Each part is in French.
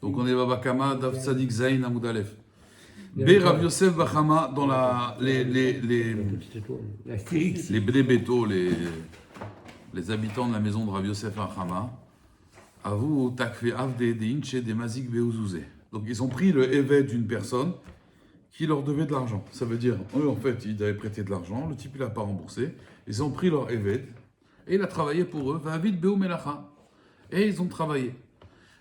Donc on est Baba Kama, Daf Tzadik Zain Amoud Aleph. B. Rav Yosef Bachama dans les Bnei Beto, les habitants de la maison de Rav Yosef Bachama, Avu Takfe Avde de Inche de Mazik Beouzouze. Donc ils ont pris le évêque d'une personne qui leur devait de l'argent. Ça veut dire, eux en fait, ils avaient prêté de l'argent, le type il n'a pas remboursé, ils ont pris leur évêque et il a travaillé pour eux, Vavid Beu Melacha. Et ils ont travaillé.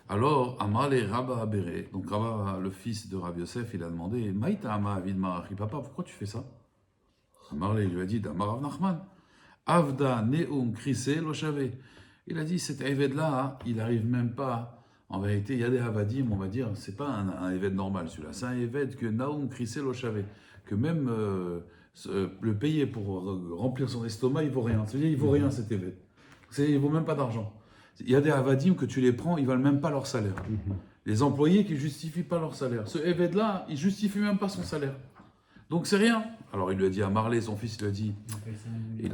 Alors, Amar et Rabba Abere, donc Rabba, le fils de Rav Yosef, il a demandé Maïta Ama Avid Marachi, papa, pourquoi tu fais ça? Amar lui a dit Damar Rav Nachman, Avda Neum Krise Lochave. Il a dit cet évêque-là, il n'arrive même pas. En vérité, il y a des Havadim, on va dire, c'est pas un évêque normal celui-là, c'est un évêque que Naum Krise Lochave, que même le payer pour remplir son estomac, il vaut rien. C'est-à-dire, il vaut rien cet évêque. Il vaut même pas d'argent. Il y a des Havadim que tu les prends, ils ne valent même pas leur salaire. Les employés qui ne justifient pas leur salaire. Ce évêque-là, il ne justifie même pas son salaire. Donc c'est rien. Alors il lui a dit à Marley, son fils, il lui a dit,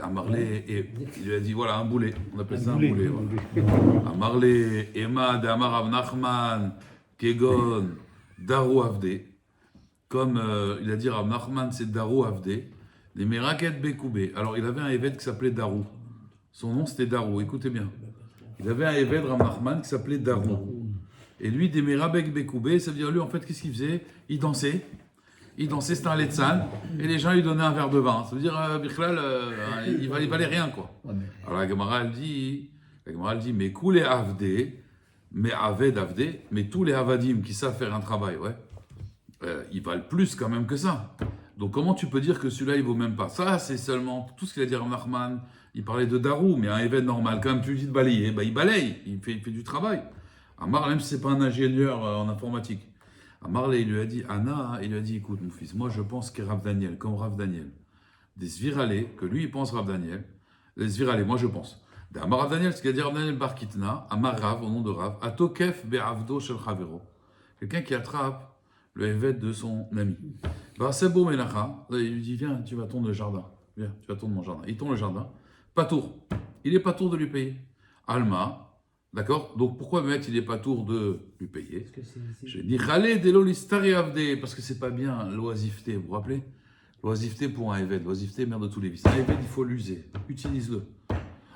à Marley, et il lui a dit, voilà, un boulet. On appelle ça un boulet. Voilà. À Marley, Emma, Damar Rav Nachman, Kegon, Darou Avde. Comme il a dit Rav Nachman, c'est Darou Avde. Les Meraket Bekoubé. Alors il avait un évêque qui s'appelait Darou. Son nom c'était Darou, écoutez bien. Il avait un évêque Rav Nachman qui s'appelait Darou. Et lui, des Merabek Bekoubé, ça veut dire lui, en fait, qu'est-ce qu'il faisait? Il dansait. C'était un Letzan, et les gens lui donnaient un verre de vin. Ça veut dire, Bichlal, il valait rien, quoi. Alors la Gemara, elle dit, mais Koulé Avde, mais Aved Avde, mais tous les Avadim qui savent faire un travail, ouais, ils valent plus quand même que ça. Donc comment tu peux dire que celui-là, il vaut même pas? Ça, c'est seulement tout ce qu'il a dit à Nachman. Il parlait de Darou, mais un évêque normal, quand même, tu lui dis de balayer, il balaye, il fait du travail. Amar, même si c'est pas un ingénieur en informatique. Marley, il lui a dit, Anna, il lui a dit, écoute mon fils, moi je pense que Rav Daniel, comme Rav Daniel, des Sviralé, que lui il pense Rav Daniel, les Sviralé, moi je pense. Amar Rav Daniel, ce qu'il a dit Rav Daniel Barkitna, Amar Rav, au nom de Rav, Atokef Be'avdo Shel Chavero, quelqu'un qui attrape le évêque de son ami. Bah c'est beau Menacha, il lui dit, viens, tu vas tourner le jardin, viens, tu vas tourner mon jardin. Il tourne le jardin, pas tour, il n'est pas tour de lui payer. Alma, d'accord? Donc pourquoi le mec il n'est pas tour de lui payer? J'ai dit Khaled Elo Listari Avde, parce que c'est pas bien l'oisiveté, vous vous rappelez? L'oisiveté pour un évêque, l'oisiveté mère de tous les vices. Un évêque, il faut l'user, utilise-le.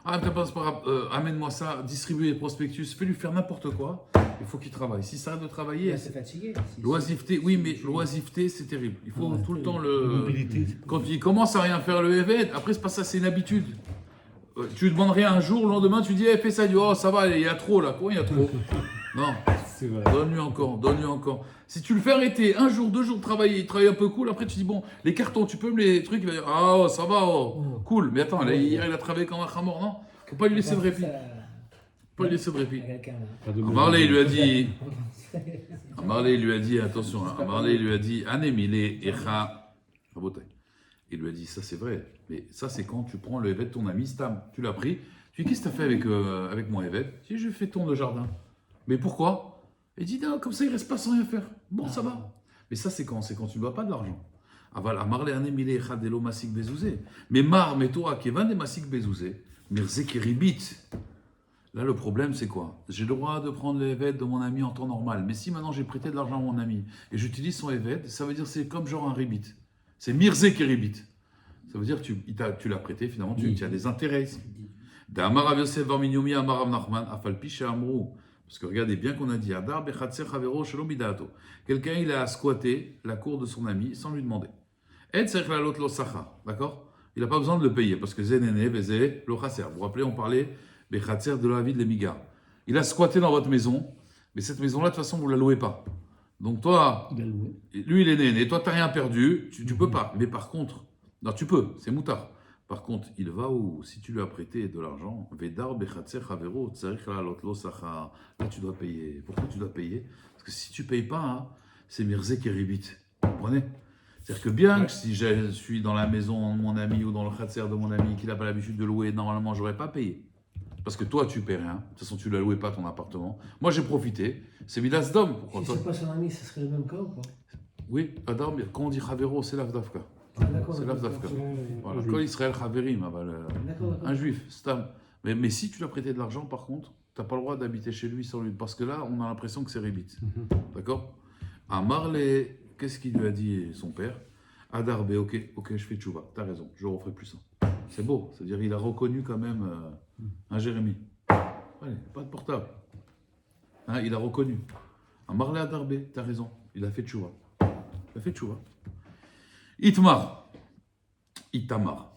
Ah, c'est pas grave, amène-moi ça, distribue les prospectus, fais-lui faire n'importe quoi, il faut qu'il travaille. Si ça arrête de travailler, c'est fatigué. L'oisiveté, oui, mais l'oisiveté c'est terrible. Il faut tout le temps le. Quand il commence à rien faire le évêque, après c'est pas ça, c'est une habitude. Tu lui demandes rien un jour, le lendemain tu dis fais ça, il dit oh ça va, il y a trop là, quoi il y a trop. Non, donne-lui encore. Si tu le fais arrêter un jour, 2 jours de travailler, il travaille un peu cool, après tu dis bon, les cartons, tu peux me les trucs, il va dire ah oh, ça va, oh, cool, mais attends, là, hier il a travaillé comme un khamor, non? Faut pas lui laisser de répit. Marley lui a dit, attention, Marley lui a dit Anemile Echa Rabotai. Il lui a dit, ça c'est vrai, mais ça c'est quand tu prends le évêque de ton ami Stam. Tu l'as pris, tu dis, qu'est-ce que tu as fait avec mon évêque? Tu dis, je fais tourner le jardin. Mais pourquoi? Il dit, non, comme ça il reste pas sans rien faire. Bon, ça va. Mais ça c'est quand? C'est quand tu ne dois pas de l'argent. Aval, Amarle Anemile Echadelo Masik Bezouzé. Mais mais toi, qui est des Masik Bezouzé, Mirze Kiribit. Là, le problème, c'est quoi? J'ai le droit de prendre l'évêque de mon ami en temps normal. Mais si maintenant j'ai prêté de l'argent à mon ami et j'utilise son évêque, ça veut dire que c'est comme genre un ribit. C'est Mirze Kiribit. Ça veut dire que tu l'as prêté, finalement, tu as des intérêts ici. Parce que regardez bien qu'on a dit quelqu'un, il a squatté la cour de son ami sans lui demander. D'accord? Il n'a pas besoin de le payer parce que Zenene, Vezé, lo Chasser. Vous vous rappelez, on parlait de la vie de l'Emiga. Il a squatté dans votre maison, mais cette maison-là, de toute façon, vous ne la louez pas. Donc toi, lui il est né, et toi tu n'as rien perdu, tu ne peux pas. Mais par contre, non tu peux, c'est moutard. Par contre, il va où? Si tu lui as prêté de l'argent, là tu dois payer. Pourquoi tu dois payer? Parce que si tu ne payes pas, hein, c'est Mirze Keribit. Vous comprenez? C'est-à-dire que bien que si je suis dans la maison de mon ami ou dans le khatser de mon ami qui n'a pas l'habitude de louer, normalement je n'aurais pas payé. Parce que toi, tu ne paies rien. De toute façon, tu ne la louais pas ton appartement. Moi, j'ai profité. C'est Midas Dom. Si c'est pas son ami, ce serait le même cas ou pas? Oui, Adam, quand on dit Chavero, c'est l'Avdavka. C'est l'Avdavka. Voilà. Quand Israël Chaverim, un juif, Stam. Mais si tu lui as prêté de l'argent, par contre, t'as pas le droit d'habiter chez lui sans lui. Parce que là, on a l'impression que c'est rébite. D'accord? À Marley, qu'est-ce qu'il lui a dit son père? Adarbe, ok, je fais tchouva, t'as raison, je ne referai plus ça. C'est beau, c'est-à-dire il a reconnu quand même un Jérémie. Allez, pas de portable. Hein, il a reconnu. À Marley Adarbe, t'as raison, il a fait tchouva. Il a fait tchouva. Itmar. Itamar.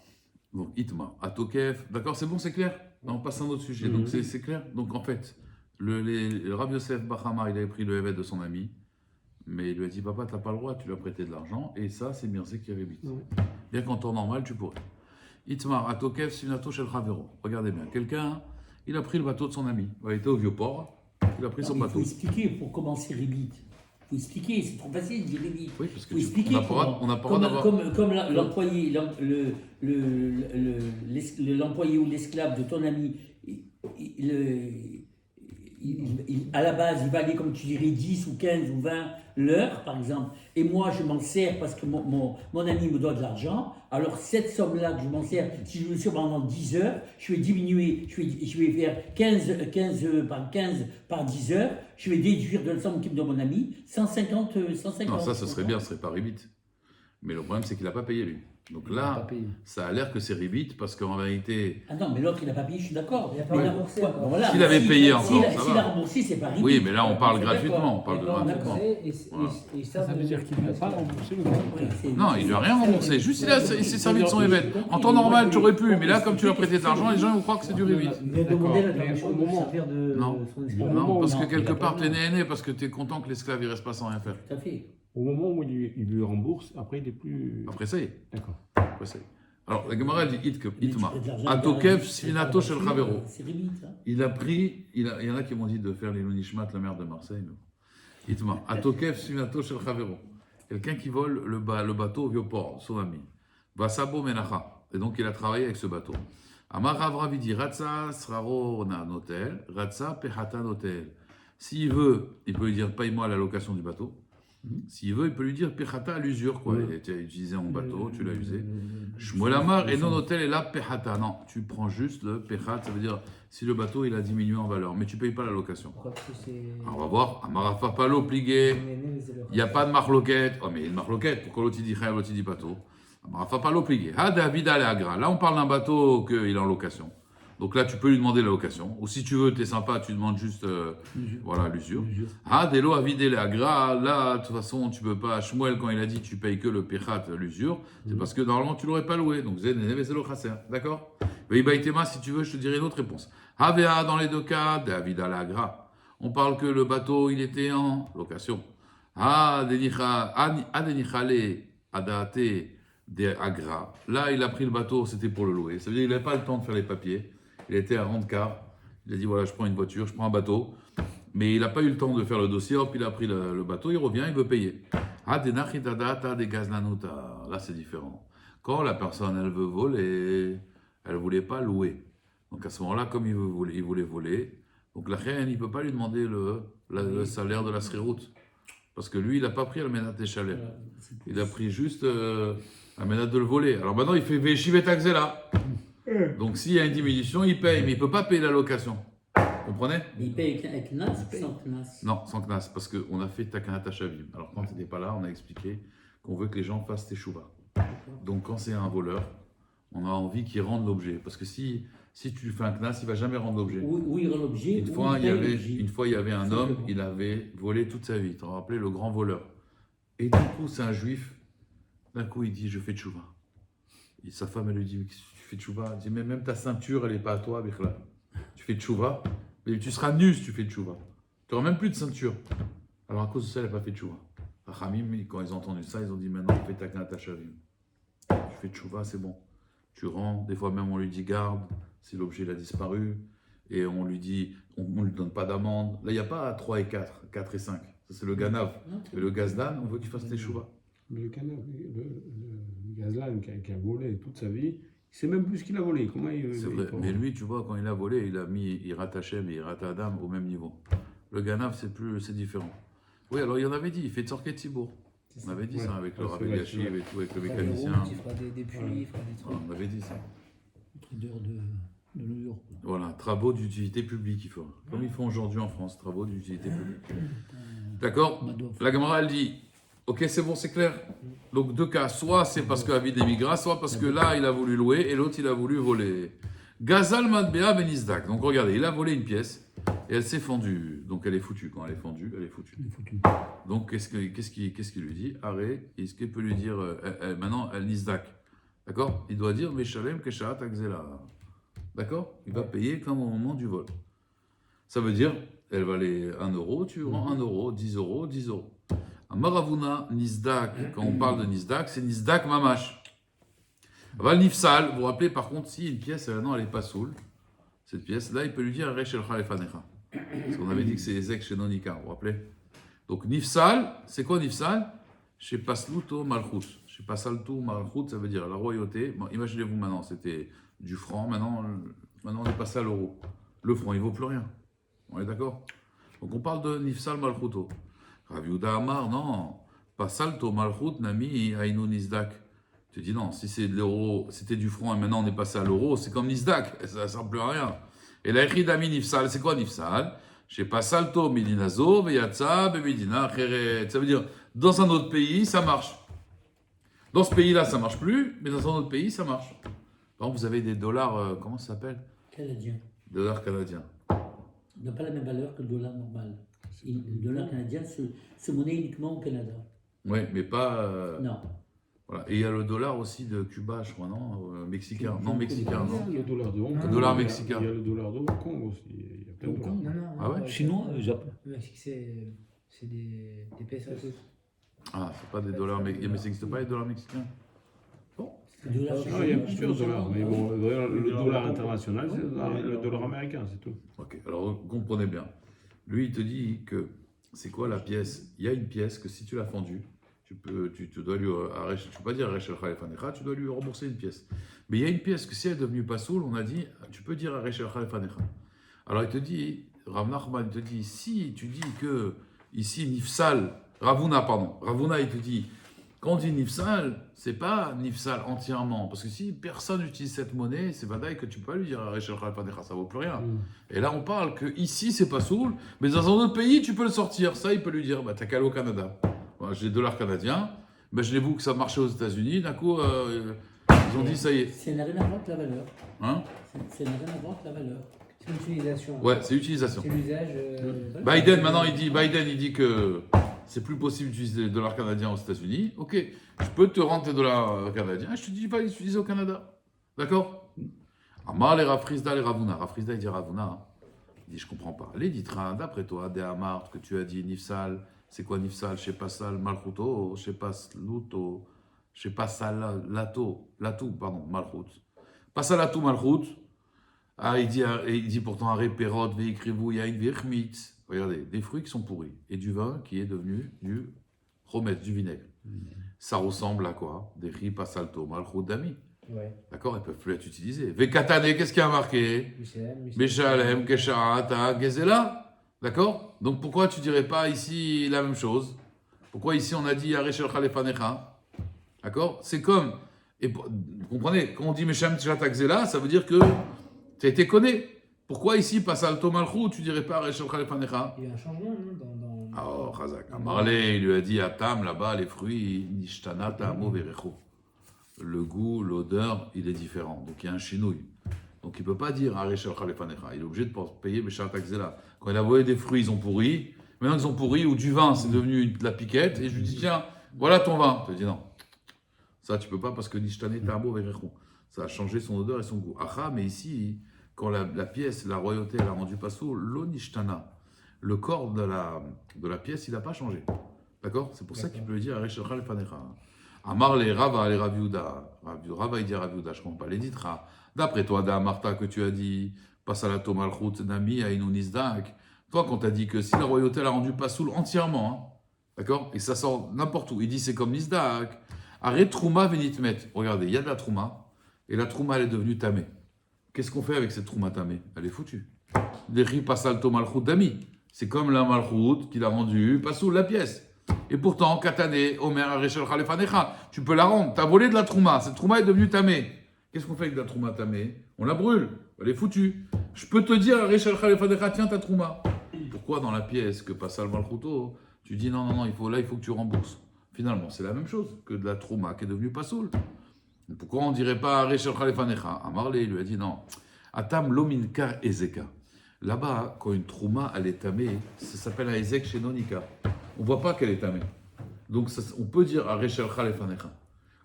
Donc Itmar. Atokef. D'accord, c'est bon, c'est clair? On passe à un autre sujet. Donc c'est clair? Donc en fait, le Rabbi Yosef Bachama, il avait pris le évêque de son ami. Mais il lui a dit, papa, tu n'as pas le droit, tu lui as prêté de l'argent, et ça, c'est bien, c'est qui rébite. Bien qu'en temps normal, tu pourrais. Itmar, Atokev, Sinato, Shel Chavero. Regardez bien, quelqu'un, il a pris le bateau de son ami. Il était au vieux port, il a pris son bateau. Il faut expliquer pour comment c'est rébite. Il faut expliquer, c'est trop facile de dire rébite. Oui, parce que faut expliquer on n'a pas le droit d'avoir. Comme l'employé, l'employé ou l'esclave de ton ami, à la base, il va aller, comme tu dirais, 10 ou 15 ou 20 l'heure, par exemple, et moi, je m'en sers parce que mon ami me doit de l'argent, alors cette somme-là que je m'en sers, si je me sers pendant 10 heures, je vais diminuer, je vais faire 15 par 10 heures, je vais déduire de la somme qui me donne mon ami, 150. Non, ça, ce serait bien, ce serait pas rébite. Mais le problème, c'est qu'il n'a pas payé, lui. Donc là, ça a l'air que c'est rébite parce qu'en vérité. Ah non, mais l'autre, il n'a pas payé, je suis d'accord. Il n'a pas remboursé. Voilà. S'il avait payé encore, ça va. S'il a remboursé, c'est pas rébite. Oui, mais là, on parle gratuitement. On parle de gratuitement. Et ça veut dire qu'il n'a pas remboursé le bateau. Non, il lui a rien remboursé. Juste, il s'est servi de son évêque. En temps normal, tu aurais pu. Mais là, comme tu lui as prêté de l'argent, les gens vont croire que c'est du rébite. Il a demandé la permission de servir de son esclave. Non, parce que quelque part, t'es né, parce que t'es content que l'esclave, il reste pas sans rien faire. Tout à fait. Au moment où il lui rembourse, après il est plus. Après, ça y est. D'accord. Après, ça y est. Alors, la Gemara dit Itma. Atokev Sinato Shel Chavero. C'est rébite. Il a pris, il y en a qui m'ont dit de faire les Nishmat, la mère de Marseille. Itma. Atokev Sinato Shel Chavero. Quelqu'un qui vole le bateau au vieux port, son ami. Vasabo Menacha. Et donc, il a travaillé avec ce bateau. Amar Avravi dit Ratsa Sraro Notel, Ratsa Pehata Notel. S'il veut, il peut lui dire paye-moi la location du bateau. S'il veut, il peut lui dire Pechata à l'usure, quoi. Tu as utilisé mon bateau, tu l'as usé. Shmuel Amar et non hôtel est là Pechata. Non, tu prends juste le Pechat, ça veut dire si le bateau il a diminué en valeur, mais tu ne payes pas la location. Alors, on va voir. Amarafa Palo Pligué. Il n'y a pas de marloquette. Oh, mais il y a une marloquette. Pourquoi l'autre dit Chayav, l'autre dit bateau? Amarafa Palo Pligué. Ha David Agra. Là, on parle d'un bateau qu'il est en location. Donc là, tu peux lui demander la location. Ou si tu veux, tu es sympa, tu demandes juste voilà, l'usure. Ah, Delo a vidé la gras. Là, de toute façon, tu peux pas. Shmuel, quand il a dit tu payes que le pechat, l'usure, c'est parce que normalement, tu l'aurais pas loué. Donc, d'accord? Ibaïtema, si tu veux, je te dirai une autre réponse. Havea, dans les deux cas, David a la gras. On parle que le bateau, il était en location. Adenichale, Adate, de Agra. Là, il a pris le bateau, c'était pour le louer. Ça veut dire qu'il n'avait pas le temps de faire les papiers. Il était à Randcar. Il a dit voilà, je prends une voiture, je prends un bateau. Mais il n'a pas eu le temps de faire le dossier. Hop, il a pris le bateau, il revient, il veut payer. Là, c'est différent. Quand la personne, elle veut voler, elle ne voulait pas louer. Donc à ce moment-là, comme il voulait voler, donc la reine, il ne peut pas lui demander le salaire de la sriroute. Parce que lui, il n'a pas pris la ménate des chalets. Il a pris juste la ménate de le voler. Alors maintenant, il fait Véchivet Taxela. Donc s'il y a une diminution, il paye, mais il ne peut pas payer la location. Vous comprenez? Mais il paye avec Knas ou sans Knas? Non, sans Knas, parce qu'on a fait Takanat Shavim. Alors quand tu n'étais pas là, on a expliqué qu'on veut que les gens fassent Teshuvah. Donc quand c'est un voleur, on a envie qu'il rende l'objet. Parce que si tu fais un Knas, il ne va jamais rendre l'objet. Ou il rend l'objet. Une fois, il y avait un homme, il avait volé toute sa vie. Tu te rappelles, le grand voleur. Et du coup, c'est un juif. D'un coup, il dit, je fais tchouva. Et sa femme, elle lui dit, mais qu'est-ce que tu fais tchouva? Elle dit, mais même ta ceinture, elle n'est pas à toi, Bichla. Tu fais tchouva, mais tu seras nu si tu fais tchouva. Tu n'auras même plus de ceinture. Alors à cause de ça, elle n'a pas fait tchouva. Rachamim, quand ils ont entendu ça, ils ont dit, maintenant, fais ta knata shavim. Tu fais tchouva, c'est bon. Tu rends, des fois même, on lui dit, garde, si l'objet il a disparu. Et on lui dit, on ne lui donne pas d'amende. Là, il n'y a pas 3 et 4, 4 et 5. Ça, c'est le ganav. Mais le gazdan, on veut qu'il fasse teshuvah. Le gazlan qui a volé toute sa vie, il ne sait même plus ce qu'il a volé. Comment c'est vrai, mais lui, tu vois, quand il a volé, il a mis Irat Hashem et Irat Adam au même niveau. Le ganav, c'est différent. Oui, alors il y en avait dit, il fait Tzorket Tzibour. On avait dit ça avec le Rabbi Yashiv et tout, avec le mécanicien. Il fera des puits, il fera des trucs. On avait dit ça. Tradeur de De New York. Voilà, travaux d'utilité publique, il faut. Comme ils font aujourd'hui en France, travaux d'utilité publique. D'accord? La Gemara, elle dit, ok, c'est bon, c'est clair. Donc, deux cas, soit c'est parce que Avid émigra, soit parce que là, il a voulu louer et l'autre, il a voulu voler. Gazal Madbea Benizdak. Donc, regardez, il a volé une pièce et elle s'est fendue. Donc, elle est foutue. Quand elle est fendue, elle est foutue. Donc, qu'est-ce qu'il lui dit? Arrête. Est-ce qu'il peut lui dire, maintenant, elle Nizdak? D'accord? Il doit dire, Meshalem Kesharat Akzela. D'accord? Il va payer comme au moment du vol. Ça veut dire, elle valait 1 euro, tu rends 1 euro, 10 euros, 10 euros. Maravuna, Nizdak, quand on parle de Nizdak, c'est Nizdak Mamash. Val Nifsal, vous vous rappelez par contre, si une pièce, non, elle n'est pas saoule, cette pièce, là, il peut lui dire Rechel Khalefanecha. Parce qu'on avait dit que c'est Ezek chez Nonika, vous vous rappelez? Donc Nifsal, c'est quoi Nifsal? Chez Pasluto Malchut. Chez Pasalto Malchut, ça veut dire la royauté. Bon, imaginez-vous maintenant, c'était du franc, maintenant on est passé à l'euro. Le franc, il ne vaut plus rien. On est d'accord? Donc on parle de Nifsal Malchuto. Rav Yehuda Amar, non. Pasalto Malchut Nami Ainu Nizdak. Tu dis non, si c'est de l'euro, c'était du franc et maintenant on est passé à l'euro, c'est comme Nizdak, ça ne sert plus à rien. Et la Echidami Nifsal, c'est quoi Nifsal? Chez Pasalto Midinazo, Veyatsa, Bemidina, Cheret. Ça veut dire, dans un autre pays, ça marche. Dans ce pays-là, ça ne marche plus, mais dans un autre pays, ça marche. Par exemple, vous avez des dollars, comment ça s'appelle? Canadien. Dollars canadiens. Il n'a pas la même valeur que le dollar normal. Le dollar canadien se monnaie uniquement au Canada. Oui, mais pas. Non. Voilà. Et il y a le dollar aussi de Cuba, je crois, non? Mexicain. Non, mexicain, non. Le dollar de Hong Kong. Le dollar mexicain. Il y a le dollar de Hong Kong aussi. Il y a plein de dollars. Non, non. Ah ouais? Chinois, Japon. Le Mexique, c'est des pesos. Ah, c'est pas des dollars mexicains. Mais ça n'existe pas les dollars mexicains? Le dollar Non, il y a plusieurs dollars. Mais bon, le dollar international, c'est le dollar américain, c'est tout. Ok, alors vous comprenez bien. Lui, il te dit que c'est quoi la pièce? Il y a une pièce que si tu l'as fendue, tu dois lui tu peux pas dire Rechel Khalefanecha, tu dois lui rembourser une pièce. Mais il y a une pièce que si elle est devenue pas soule, on a dit, tu peux dire Rechel Khalefanecha. Alors il te dit, Rav Nachman, il te dit, si tu dis que ici Nifsal, Ravuna, il te dit, quand on dit Nifsal, c'est pas Nifsal entièrement, parce que si personne n'utilise cette monnaie, c'est vadaï que tu peux pas lui dire Rechel Khalefanecha, ça vaut plus rien. Et là on parle que ici c'est pas soule, mais dans un autre pays tu peux le sortir. Ça il peut lui dire, bah t'as qu'à aller au Canada. Voilà, j'ai des dollars canadiens, imaginez-vous que ça marchait aux États-Unis, d'un coup, ils ont dit ça y est. Ça n'a rien à voir avec la valeur. Hein? Ça n'a rien à voir avec la valeur. C'est l'utilisation. Ouais, c'est l'utilisation. C'est l'usage. Biden, maintenant, il dit que c'est plus possible d'utiliser les dollars canadiens aux États-Unis. Ok, je peux te rendre tes dollars canadiens et je te dis pas les utiliser au Canada. D'accord? Amar les Rafrizda, les Ravuna. Rafrizda, il dit Ravuna. Hein. Il dit, je comprends pas. Allez, dites-moi, d'après toi, des Amar, que tu as dit Nifsal. C'est quoi Nifsal? Chez Pasal Malchuto, chez Pasluto, chez Pasalato, Malchut. Pasalato Malchut. Ah, il dit pourtant Aré Perot, Veikrivu, Yain, Vechmit. Regardez, des fruits qui sont pourris et du vin qui est devenu du chomet, du vinaigre. Ça ressemble à quoi? Des riz Pasalto Malchut Dami. Ouais. D'accord, ils ne peuvent plus être utilisés. Vekatane, qu'est-ce qui a marqué? Meshalem, Kesharata, Gezela. D'accord? Donc pourquoi tu ne dirais pas ici la même chose? Pourquoi ici on a dit Areshel Khalefanecha? D'accord? C'est comme, et vous comprenez, quand on dit Meshalem Kesharata Gezela, ça veut dire que tu as été conné. Pourquoi ici, Pasalto Malchut, tu ne dirais pas Areshel Khalefanecha? Il y a un changement, non? Ah, oh, Chazak. Amarlé, il lui a dit à Tam, là-bas, les fruits, Nishtana, Tamo, Verecho. Le goût, l'odeur, il est différent. Donc il y a un chinouille. Donc il ne peut pas dire Areshel Khalefanecha. Il est obligé de payer Meshalem Kesharata. Quand il a volé des fruits, ils ont pourri. Maintenant ils ont pourri, ou du vin, c'est devenu de la piquette. Et je lui dis, tiens, voilà ton vin. Tu dis non. Ça, tu ne peux pas parce que Nishtane, Tamo, Verecho. Ça a changé son odeur et son goût. Aha, mais ici, quand la pièce, la royauté, elle a rendu passo, l'onishtana, le corps de la pièce, il n'a pas changé. D'accord? C'est pour ça qu'il peut le dire Areshel Khalefanecha. Amar les Rava, les Raviuda. Rava, il dit Raviuda, je ne comprends pas. Les ditra. D'après toi, Martha, que tu as dit, Pasalato Malchut Nami, Ainu Nizdak. Toi, quand tu as dit que si la royauté l'a rendu pasoul entièrement, hein, d'accord? Et ça sort n'importe où. Il dit c'est comme Nizdak. Arrête Trouma Venitmet. Regardez, il y a de la Trouma. Et la Trouma, elle est devenue tamée. Qu'est-ce qu'on fait avec cette Trouma tamée? Elle est foutue. Dechi Pasalto Malchut Dami. C'est comme la Malchut qui l'a rendu pasoul, la pièce. Et pourtant, Katane, Omer, Areshel Khalefanecha, tu peux la rendre. Tu as volé de la Trouma. Cette Trouma est devenue tamée. Qu'est-ce qu'on fait avec de la Trouma tamée? On la brûle. Elle est foutue. Je peux te dire, Rechel Khalefanecha, tiens ta trouma. Pourquoi dans la pièce que passe al Malchuto, tu dis non, il faut que tu rembourses. Finalement, c'est la même chose que de la trouma qui est devenue pasoul. Pourquoi on ne dirait pas Rechel Khalefanecha? Amarle, il lui a dit non. Atam lominkar ezeka. Là-bas, quand une trouma elle est tamée, ça s'appelle un ezek chez Nonika. On ne voit pas qu'elle est tamée. Donc on peut dire Rechel Khalefanecha.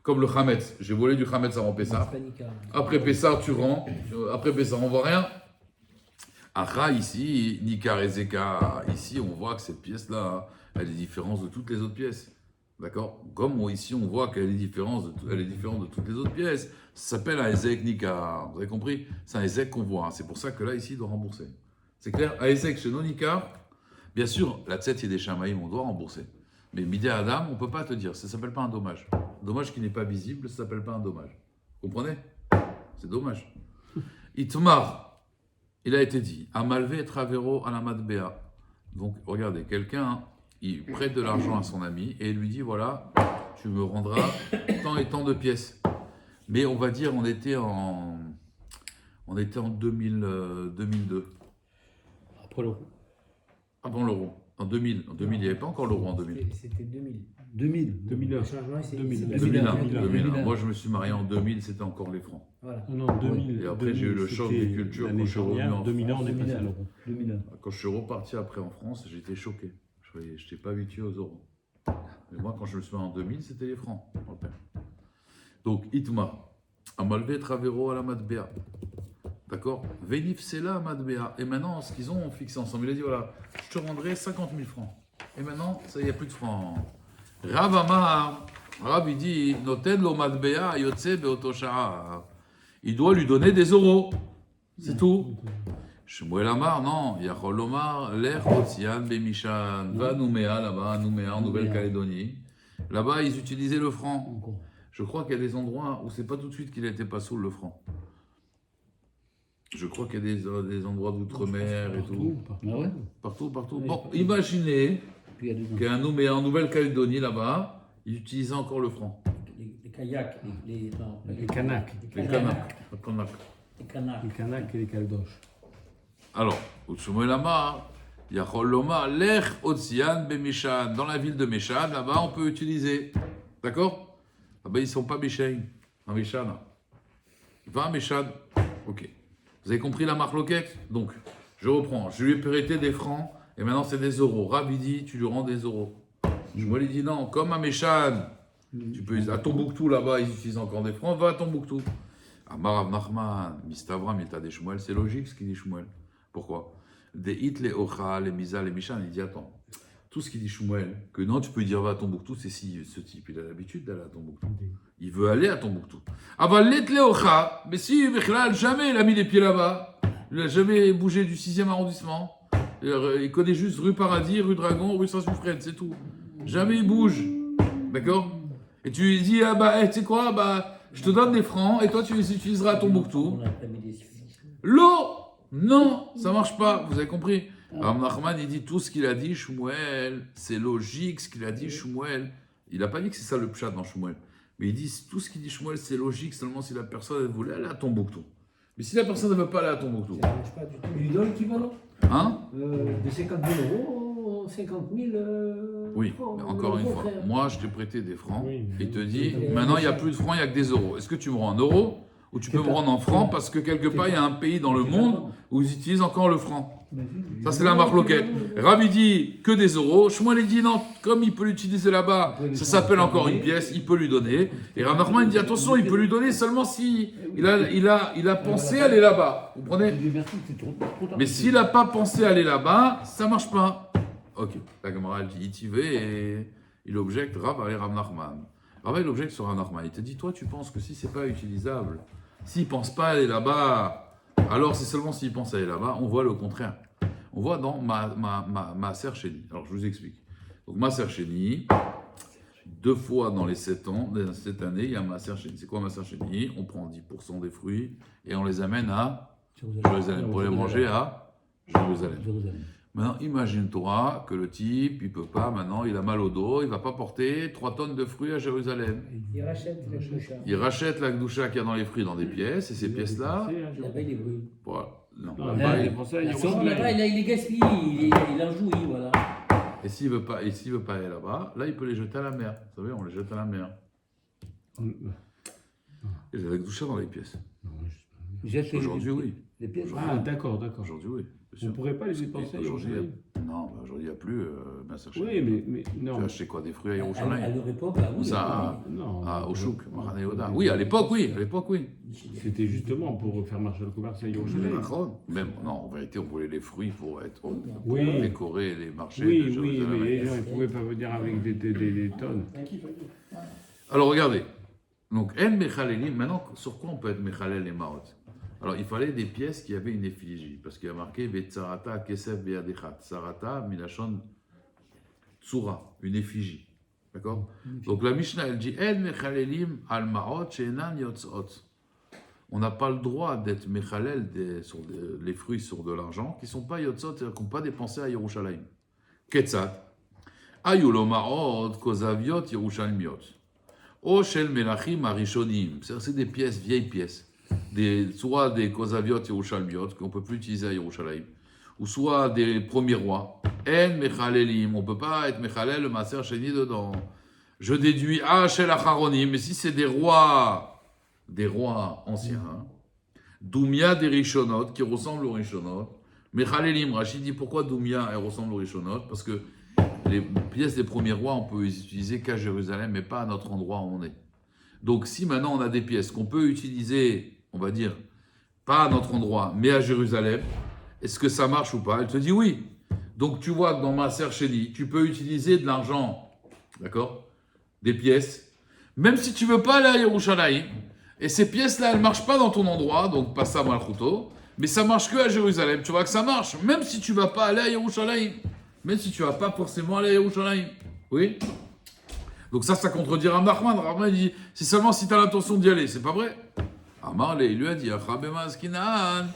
Comme le Hametz. J'ai volé du Hametz avant Pessah. Après Pessah, tu rends. Après Pessah, on ne voit rien. Acha, ici, Nikar et Zeka, ici, on voit que cette pièce-là, elle est différente de toutes les autres pièces. D'accord? Comme ici, on voit qu'elle est différente de toutes les autres pièces. Ça s'appelle un Ezek Nikar. Vous avez compris? C'est un Ezek qu'on voit. C'est pour ça que là, ici, il doit rembourser. C'est clair? Un Ezek chez nos Nikar, bien sûr, la tête, il y a des chamaïm, on doit rembourser. Mais Midé Adam, on ne peut pas te dire. Ça ne s'appelle pas un dommage. Un dommage qui n'est pas visible, ça ne s'appelle pas un dommage. Vous comprenez? C'est dommage. Itmar, il a été dit, Amalvé Travero Alamad Béa. Donc, regardez, quelqu'un, il prête de l'argent à son ami et il lui dit, voilà, tu me rendras tant et tant de pièces. Mais on va dire, on était en 2002. Après l'euro. Avant l'euro. En 2000. En 2000, il n'y avait pas encore l'euro en 2000. C'était 2000. 2001. Le changement, c'est 2001. Moi, je me suis marié en 2000, c'était encore les francs. Voilà. Non, 2000. Et après, j'ai eu le choc des cultures quand je suis revenu en 2001, on est passé à 2001. l'euro. 2001. Quand je suis reparti après en France, j'étais choqué. Je n'étais pas habitué aux euros. Mais moi, quand je me suis mis en 2000, c'était les francs. Donc, Itma, Amalvé Travero à la Matbea. D'accord? Vénif, c'est là, Matbea. Et maintenant, ce qu'ils ont fixé ensemble, il a dit voilà, je te rendrai 50 000 francs. Et maintenant, ça, il n'y a plus de francs. Rav Amar, Rav, il dit Noten lo Matbea yotse beotoshaa. Il doit lui donner des euros. C'est tout. Shmuel Amar, non. Yachol Omar, l'er Otzian Bemishan. Va à Nouméa, là-bas, à Nouméa, en Nouvelle-Calédonie. Là-bas, ils utilisaient le franc. Je crois qu'il y a des endroits où c'est pas tout de suite qu'il n'était pas sous le franc. Je crois qu'il y a des endroits d'outre-mer et tout. Ah ouais? Partout. Oui, Bon, partout. imaginez Puis il y a qu'il y a un Nouméa, en Nouvelle-Calédonie, là-bas, ils utilisaient encore le franc. les kayaks, Les Kanaks. Les Kanaks. Les Kanaks. Les Kanaks et les Caldoches. Alors, Shmuel Amar, Yachol Lomar, l'er Otzian Bemishan. Dans la ville de Meshan, là-bas, on peut utiliser. D'accord? Là-bas, ils ne sont pas Meshan. En Meshan. Va à Meshan. Ok. Vous avez compris la marloquette? Donc, je reprends. Je lui ai prêté des francs et maintenant c'est des euros. Rav, il dit, tu lui rends des euros. Shmuel, il dit non, comme à Meshan. Tu peux, à Tombouctou, là-bas, ils utilisent encore des francs. Va à Tombouctou. Amar Rav Nachman, Mistavram, il t'a des Shmuel. C'est logique ce qu'il dit Shmuel. Pourquoi? Des hit, les ocha, les misa, les mishan. Il dit attends, tout ce qu'il dit Shmuel, que non, tu peux dire va à Tombouctou, c'est si ce type, il a l'habitude d'aller à Tombouctou. Il veut aller à Tombouctou. Aval let les ocha, mais si, Bichlal, jamais il a mis les pieds là-bas. Il n'a jamais bougé du 6e arrondissement. Il connaît juste rue Paradis, rue Dragon, rue Saint-Suffren, c'est tout. Jamais il bouge. D'accord? Et tu lui dis, ah bah, tu sais quoi, bah, je te donne des francs et toi tu les utiliseras à Tombouctou. On a pas mis des L'eau! Non, ça marche pas, vous avez compris. Alors Nachman, il dit tout ce qu'il a dit, Shmuel, c'est logique ce qu'il a dit, Shmuel. Il n'a pas dit que c'est ça le pshat dans Shmuel. Mais il dit tout ce qu'il dit Shmuel, c'est logique seulement si la personne elle voulait aller à Tombouctou. Mais si la personne ne veut pas aller à Tombouctou, Ça ne marche pas du tout. Il lui donne l'équivalent hein? de 50 000 €, 50 000 Oui, francs. mais encore une fois, Frère. moi je t'ai prêté des francs Oui. et il te dit maintenant il n'y a plus de francs, il n'y a que des euros. Est-ce que tu me rends en euros ou tu peux me rendre en francs parce que quelque part il y a un pays dans le monde où ils utilisent encore le franc? Ça, c'est la marloquette. Rav, il dit que des euros. Shmuel, il dit non, comme il peut l'utiliser là-bas, ça s'appelle encore une pièce, il peut lui donner. Et Rav Nachman, il dit attention, il peut lui donner seulement si il a pensé aller là-bas. Vous comprenez? Mais s'il n'a pas pensé aller là-bas, ça ne marche pas. Ok, la Gemara, elle dit Itivé et il objecte Rav allez Rav Nachman. Rav, il objecte sur Rav Nachman. Il te dit toi, tu penses que si c'est pas utilisable, s'il ne pense pas aller là-bas, alors c'est seulement s'il pense aller là-bas. On voit le contraire. On voit dans Maaser Sheni. Alors je vous explique. Donc Maaser Sheni, 2 fois dans les 7 ans, cette année, il y a Maaser Sheni. C'est quoi Maaser Sheni? On prend 10% des fruits et on les amène à Jérusalem pour les manger à Jérusalem. Maintenant, imagine-toi que le type, il peut pas, maintenant, il a mal au dos, il va pas porter 3 tonnes de fruits à Jérusalem. Il rachète la Gdoucha. Il rachète la Gdoucha qu'il y a dans les fruits dans des pièces, et ces pièces-là, Là-bas, il est brûlé. voilà. Non, Non, bah, là, il- c'est pour ça, il y a Ils sont aussi- là-bas, il les gaspille, il en jouit, voilà. et s'il veut pas aller là-bas, là, il peut les jeter à la mer. Vous savez, on les jette à la mer. Et j'ai la Gdoucha dans les pièces. Jette les- Aujourd'hui, oui. Les pièces. Ah, d'accord, d'accord. Aujourd'hui, oui. bien On sûr. ne pourrait pas les dépenser à Aujourd'hui, Yerushalayim. non, bah, aujourd'hui, il n'y a plus. Ben, ça Oui, mais Tu non. as acheté quoi, des fruits à À Yerushalayim leur époque, là, oui. Ça, Non. au Chouk, Maran Yehuda. Oui, à l'époque, oui. À l'époque, oui. C'était justement pour faire marcher le commerce à Yerushalayim. Même, non, en vérité, on voulait les fruits pour être pour Oui. décorer les marchés Oui, de oui, Jérusalem. mais les gens ne pouvaient pas venir avec des tonnes. Alors, regardez. Donc, El Mechalelim, maintenant, sur quoi on peut être Mechalel et Maot? Alors, il fallait des pièces qui avaient une effigie, parce qu'il y a marqué Vetsarata Kesef Beadechat. Sarata Milachon Tsura, une effigie. D'accord? Donc, la Mishnah, elle dit El Mechalelim al Maot Shenan Yotzot. On n'a pas le droit d'être Mechalel sur les fruits sur de l'argent qui ne sont pas Yotzot, c'est-à-dire qui n'ont pas dépensé à Yerushalayim. Ketzat. Ayulo Maot Kozaviot Yerushalmiot. O Shel Melachim Arishonim. C'est des pièces, vieilles pièces. Soit des Kozaviot Yerushalmiot, qu'on ne peut plus utiliser à Yerushalayim, ou soit des premiers rois. En Mechalelim. On ne peut pas être Mechalel, le Maaser Sheni dedans. Je déduis Shel Acharonim. Mais si c'est des rois anciens, hein, Doumia des Rishonot, qui ressemblent aux Rishonot. Mechalelim, Rachid dit pourquoi Doumia elle ressemble aux Rishonot? Parce que les pièces des premiers rois, on peut les utiliser qu'à Jérusalem, mais pas à notre endroit où on est. Donc si maintenant on a des pièces qu'on peut utiliser, on va dire, pas à notre endroit, mais à Jérusalem, est-ce que ça marche ou pas? Elle te dit oui. Donc tu vois que dans Maaser Sheni, tu peux utiliser de l'argent, d'accord? Des pièces, même si tu veux pas aller à Yerushalayim, et ces pièces-là, elles ne marchent pas dans ton endroit, donc pas ça Malchuto, mais ça marche que à Jérusalem. Tu vois que ça marche, même si tu ne vas pas aller à Yerushalayim. Même si tu ne vas pas forcément aller à Yerushalayim. Oui? Donc ça contredit Rav Nachman. Rav Nachman dit, c'est seulement si tu as l'intention d'y aller. C'est pas vrai. Amarle, il lui a dit, Achabemazkinan,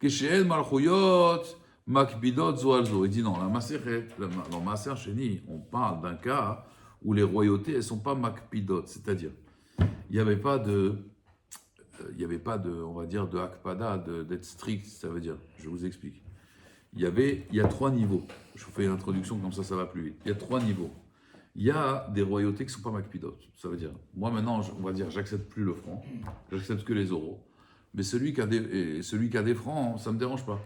Keshen Malchuyot, Makbidot Zoalzo. Il dit non, la Maseret, dans Maaser Sheni, on parle d'un cas où les royautés, elles ne sont pas Makbidot. C'est-à-dire, il n'y avait pas de, on va dire, de Akpada, d'être strict, ça veut dire. Je vous explique. Il y a 3 niveaux. Je vous fais une introduction, comme ça va plus vite. Il y a 3 niveaux. Il y a des royautés qui ne sont pas Makpidot. Ça veut dire, moi maintenant, on va dire, j'accepte plus le franc, j'accepte que les euros. Mais celui qui a des francs, ça ne me dérange pas.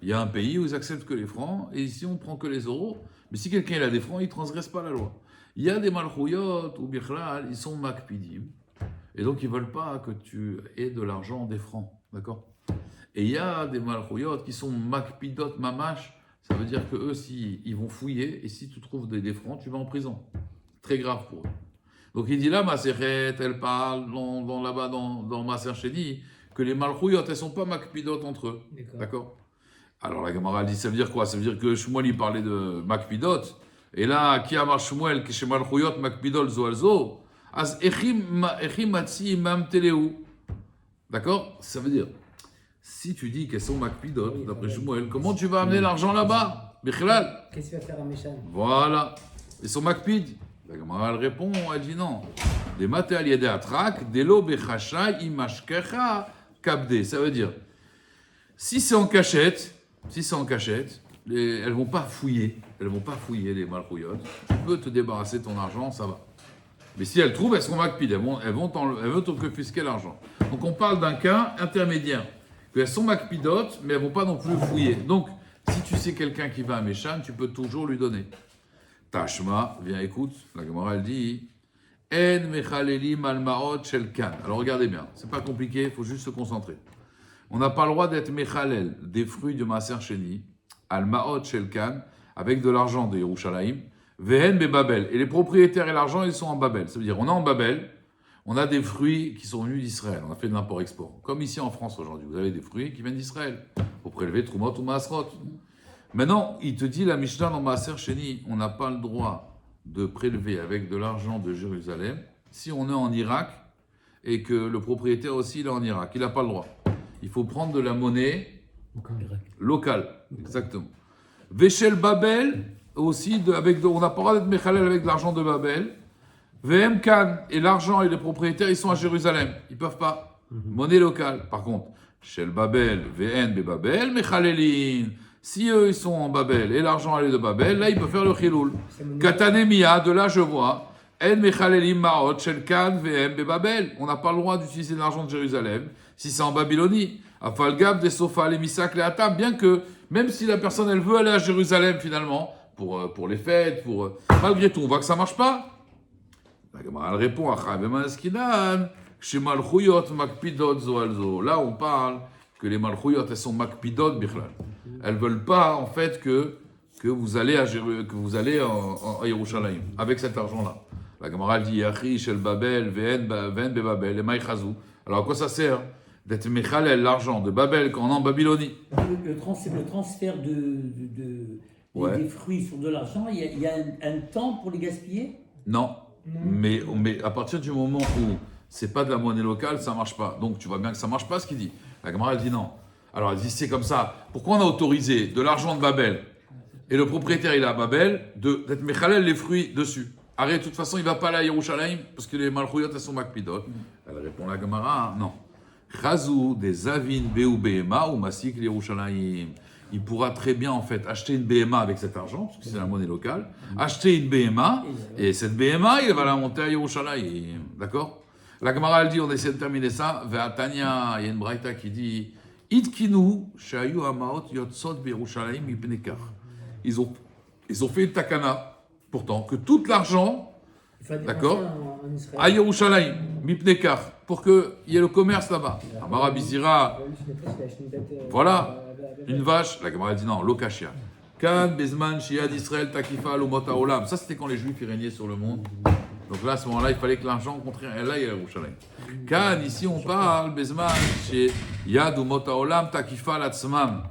Il y a un pays où ils acceptent que les francs, et ici on prend que les euros. Mais si quelqu'un il a des francs, il ne transgresse pas la loi. Il y a des Malchouyot ou Bichlal, ils sont Makpidim. Et donc, ils ne veulent pas que tu aies de l'argent des francs. D'accord? Et il y a des Malchouyot qui sont Makpidot Mamash. Ça veut dire qu'eux, ils vont fouiller. Et si tu trouves des francs, tu vas en prison. Très grave pour eux. Donc, il dit là, Maseret, elle parle là-bas dans Maaser Sheni, que les Malchouyot, elles ne sont pas Makpidot entre eux. D'accord? Alors, la Gemara dit, ça veut dire quoi? Ça veut dire que Shmuel, il parlait de Makpidot. Et là, qui a Shmuel, qui chez Malchouyot, Makpidot Zoalzo. As echim matzi imam teleu. D'accord? Ça veut dire, si tu dis qu'elles sont makpidot, Oui, d'après oui. Shmuel, comment tu vas amener l'argent là-bas? Bichlal. Qu'est-ce qu'il va faire à Méchan? Voilà. Ils sont makpid. La Gemara, elle répond, elle dit non. Des maté yede atrak, delo bechasha imashkecha kabde. Ça veut dire, si c'est en cachette, elles vont pas fouiller les malchouyot. Tu peux te débarrasser de ton argent, ça va. Mais si elles trouvent, elles seront makpid, elles vont te confisquer l'argent. Donc on parle d'un cas intermédiaire. Elles sont makpidot, mais elles ne vont pas non plus fouiller. Donc, si tu sais quelqu'un qui va à Méchan, tu peux toujours lui donner. Tashma, viens écoute, la Gemara elle dit En mechalelim al maot shel kan. Alors regardez bien, c'est pas compliqué, il faut juste se concentrer. On n'a pas le droit d'être mechalel des fruits de Maaser Sheni, al maot shel kan, avec de l'argent de Yerushalayim. Vehen be Babel. Et les propriétaires et l'argent, ils sont en Babel. Ça veut dire, on est en Babel, on a des fruits qui sont venus d'Israël. On a fait de l'import-export. Comme ici en France aujourd'hui, vous avez des fruits qui viennent d'Israël. Pour prélever Trumot ou Maasrot. Maintenant, il te dit, la Mishnah dans Maaser Sheni, on n'a pas le droit de prélever avec de l'argent de Jérusalem si on est en Irak et que le propriétaire aussi il est en Irak. Il n'a pas le droit. Il faut prendre de la monnaie locale. Exactement. Véchel Babel, aussi, on n'a pas le droit d'être Mechalel avec de l'argent de Babel. VM Kan, et l'argent et les propriétaires, ils sont à Jérusalem. Ils ne peuvent pas. Monnaie locale. Par contre, Shel Babel, VN Babel, Mechalelin. Si eux, ils sont en Babel et l'argent est de Babel, là, ils peuvent faire le Chiloul. Katanemia, de là, je vois. En Mechalelim Maot, Shel Kan, VM Babel. On n'a pas le droit d'utiliser de l'argent de Jérusalem si c'est en Babylonie. Afalgab, des sofas, les misak, les atam. Bien que, même si la personne, elle veut aller à Jérusalem finalement, pour les fêtes, malgré tout, on voit que ça ne marche pas. La Gemara, elle répond à Chaim Eskinan, chez Malchuyot, Makpidot, Zoalzo. Là, on parle que les Malchuyot, elles sont Makpidot, Bichlal. Elles ne veulent pas, en fait, que vous allez en Yerushalayim, avec cet argent-là. La Gemara dit, Yachi, Shel Babel, Ven Babel, et Maïchazou. Alors, à quoi ça sert d'être Mechalel, l'argent de Babel, quand on est en Babylonie? Le transfert des fruits sur de l'argent, il y a un temps pour les gaspiller? Non. Mais à partir du moment où c'est pas de la monnaie locale, ça marche pas. Donc tu vois bien que ça marche pas ce qu'il dit. La Gemara elle dit non. Alors elle dit c'est comme ça. Pourquoi on a autorisé de l'argent de Babel et le propriétaire il est à Babel d'être mechalel les fruits dessus? Arrête, de toute façon il va pas aller à Yerushalayim parce que les malchouyot elles sont makpidot. Elle répond la Gemara non. Chazou des avin beu behema ou masik Yerushalayim. Il pourra très bien en fait acheter une BMA avec cet argent, parce que c'est la monnaie locale, acheter une BMA, et cette BMA, il va la monter à Yerushalayim. D'accord? La Gemara, elle dit, on essaie de terminer ça, Ve'atanya, il y a une braïta qui dit, Itkinu, shayu hamaot yotzot be'Yerushalayim mipnekar. Ils ont fait une takana, pourtant, que tout l'argent, d'accord, à Yerushalayim, mipnekar, pour qu'il y ait le commerce là-bas. Amara Bizira, voilà. Une vache, la Gemara dit non, l'okashia. Kan, Bezman, Shia d'Israël, Takifa, Lumota Olam. Ça, c'était quand les Juifs régnaient sur le monde. Donc là, à ce moment-là, il fallait que l'argent, au contraire, et là, il y a Yerushalayim. Kan, ici, on parle, Bezman, chez Yad ou Mota Olam, Takifa, Latzmam.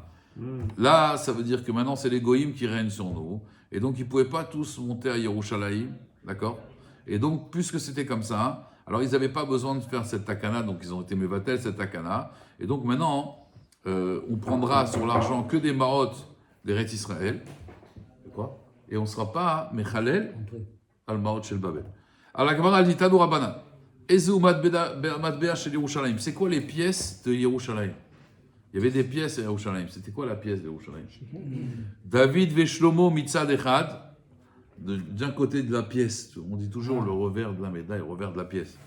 Là, ça veut dire que maintenant, c'est les Goïms qui règnent sur nous. Et donc, ils ne pouvaient pas tous monter à Yerushalayim. D'accord? Et donc, puisque c'était comme ça, alors ils n'avaient pas besoin de faire cette takana, donc ils ont été mévatel, cette takana. Et donc, maintenant, on prendra sur l'argent que des maot des Rets Israël. Quoi? Et on ne sera pas Mechalel al maot shel Babel. Alors la Gemara dit Tanu Rabbanan. Ezeu matbea shel Yerushalayim. C'est quoi les pièces de Yerushalayim? Il y avait des pièces à Yerushalayim. C'était quoi la pièce de Yerushalayim? David ve Shlomo mitzad echad. D'un côté de la pièce, on dit toujours le revers de la médaille, le revers de la pièce.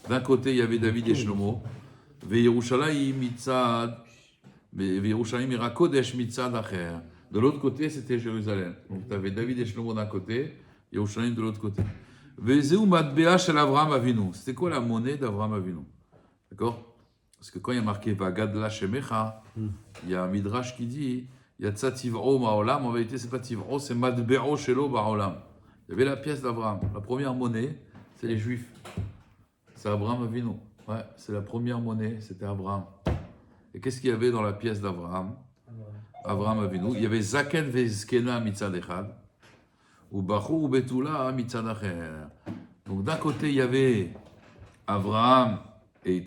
D'un côté, il y avait David et Shlomo. Ve Yerushalayim mitzad. Mais Yerushalayim ira Kodesh mitzad acher. De l'autre côté, c'était Jérusalem. Donc tu avais David et Shlomo d'un côté, Yerushalayim de l'autre côté. Vezeu matbea shel Avraham Avinu. C'était quoi la monnaie d'Avraham Avinu? D'accord? Parce que quand il y a marqué Vagadla Shemecha, il y a un midrash qui dit Yatsa tiv'o ma'olam. En vérité, c'est pas tiv'o, c'est matbe'o shelo ba'olam. Il y avait la pièce d'Avraham. La première monnaie, c'est les Juifs. C'est Avraham Avinu. Ouais, c'est la première monnaie, c'était Avraham. Et qu'est-ce qu'il y avait dans la pièce d'Avraham? Avraham Avinu. Il y avait Zaken ve'zkena mitzad echad, ou Bachur ou Betula mitzad acher. Donc d'un côté, il y avait Avraham et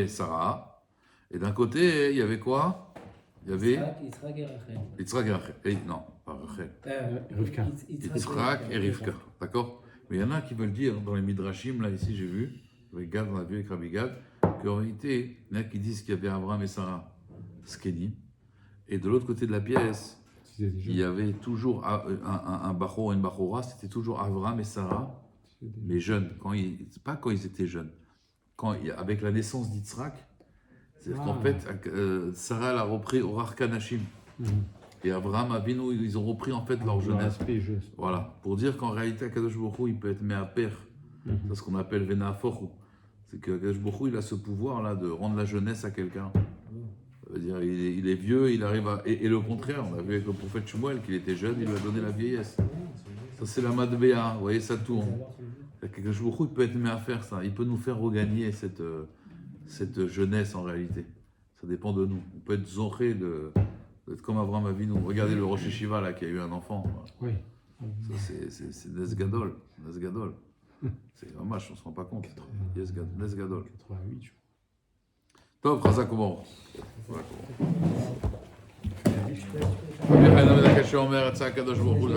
Sarah, et d'un côté, il y avait quoi? Il y avait Yitzhak et Rachel. Non, pas Rachel. Rivka. Yitzhak et Rivka. D'accord? Mais il y en a qui veulent dire, dans les Midrashim, là, ici, j'ai vu, avec Gad, on a vu avec Rabbi Gad, qu'en réalité, il y en a qui disent qu'il y avait Abraham et Sarah, Skenim, et de l'autre côté de la pièce, il y avait toujours un Bachor et une Bachora, c'était toujours Abraham et Sarah, mais jeunes, pas quand ils étaient jeunes, avec la naissance d'Yitzhak, c'est-à-dire qu'en fait, Sarah elle a repris Orar Kanashim, et Abraham Avinu, ils ont repris en fait leur jeunesse. Voilà, pour dire qu'en réalité, Akadosh Baruch Hu, il peut être Me'aper, c'est ce qu'on appelle Venafochu. C'est que Akadosh Baruch Hu, il a ce pouvoir-là de rendre la jeunesse à quelqu'un. Ça veut dire, il est vieux, il arrive à... Et le contraire, on a vu avec le prophète Shmuel qu'il était jeune, il lui a donné la vieillesse. Ça, c'est la Madbéa, vous voyez, ça tourne. Akadosh Baruch Hu, il peut être Me'aper, ça. Il peut nous faire regagner cette jeunesse en réalité. Ça dépend de nous. On peut être zoré d'être comme Avraham Avinu. Regardez le Rosh Yeshiva là qui a eu un enfant. Oui. Ça, c'est Nesgadol. Nesgadol. C'est dommage, on ne se rend pas compte. Nesgadol. 88, je crois. Top, Razak Oumor. רבי חנינא בן הקשה אומר, יצא הקדוש ברוך הוא